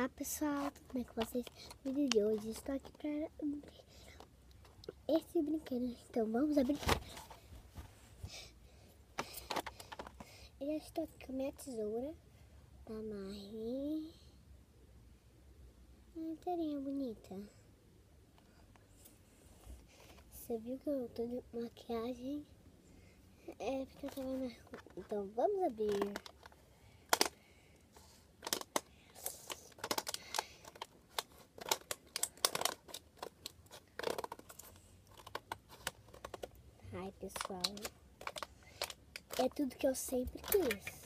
Olá pessoal, tudo bem com vocês? No vídeo de hoje estou aqui para esse brinquedo, então vamos abrir. Eu já estou aqui com a minha tesoura da Marie. Telinha bonita. Você viu que eu tô de maquiagem? É porque eu tava na rua. Então vamos abrir. Ai, pessoal, é tudo que eu sempre quis.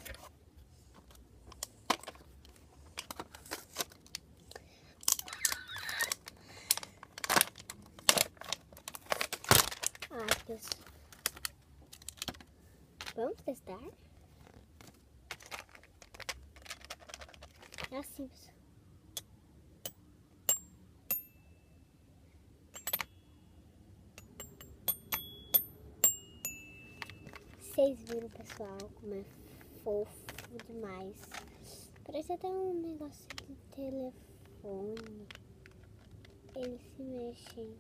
Ai, pessoal, vamos testar? É assim, pessoal. Vocês viram, pessoal, como é fofo demais. Parece até um negócio de telefone. Eles se mexem.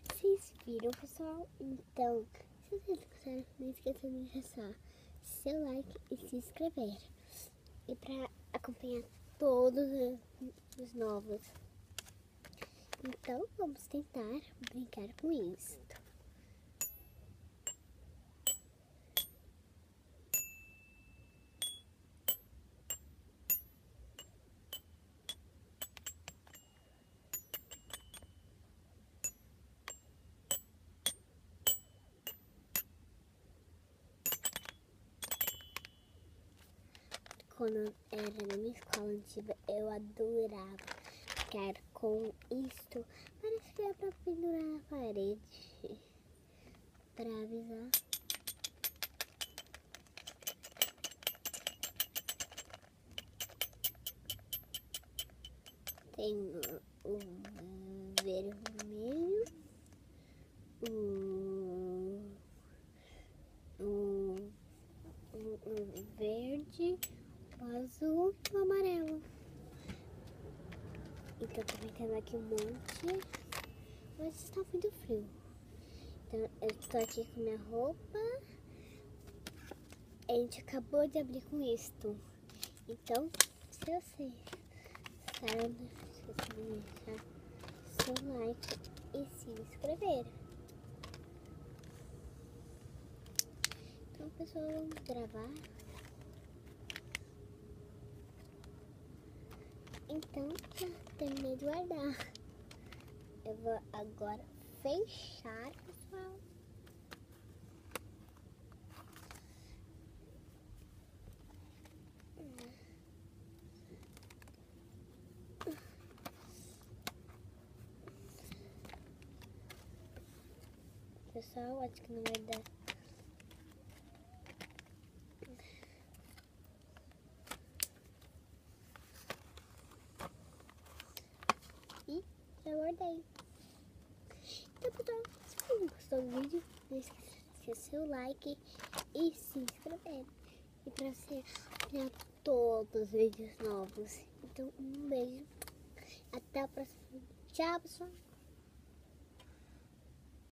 Vocês viram, pessoal? Então, se vocês gostaram, não esqueçam de deixar seu like e se inscrever. E para acompanhar todos os novos. Então, vamos tentar brincar com isso. Quando eu era na minha escola antiga, eu adorava brincar com isto. Parece que é pra pendurar na parede, pra avisar. Tem o vermelho, o verde, o azul e o amarelo. Então tô brincando aqui um monte, mas está muito frio. Então eu estou aqui com minha roupa. A gente acabou de abrir com isto. Então, se vocês gostaram, não esqueçam de deixar seu like e se inscrever. Então, pessoal, vamos gravar. Então, já terminei de guardar. Eu vou agora fechar, pessoal. Pessoal, acho que não vai dar. E já guardei. Então, pessoal, se você gostou do vídeo, não esqueça de deixar seu like e se inscrever. E pra você ver todos os vídeos novos. Então, um beijo. Até o próximo vídeo. Tchau, pessoal.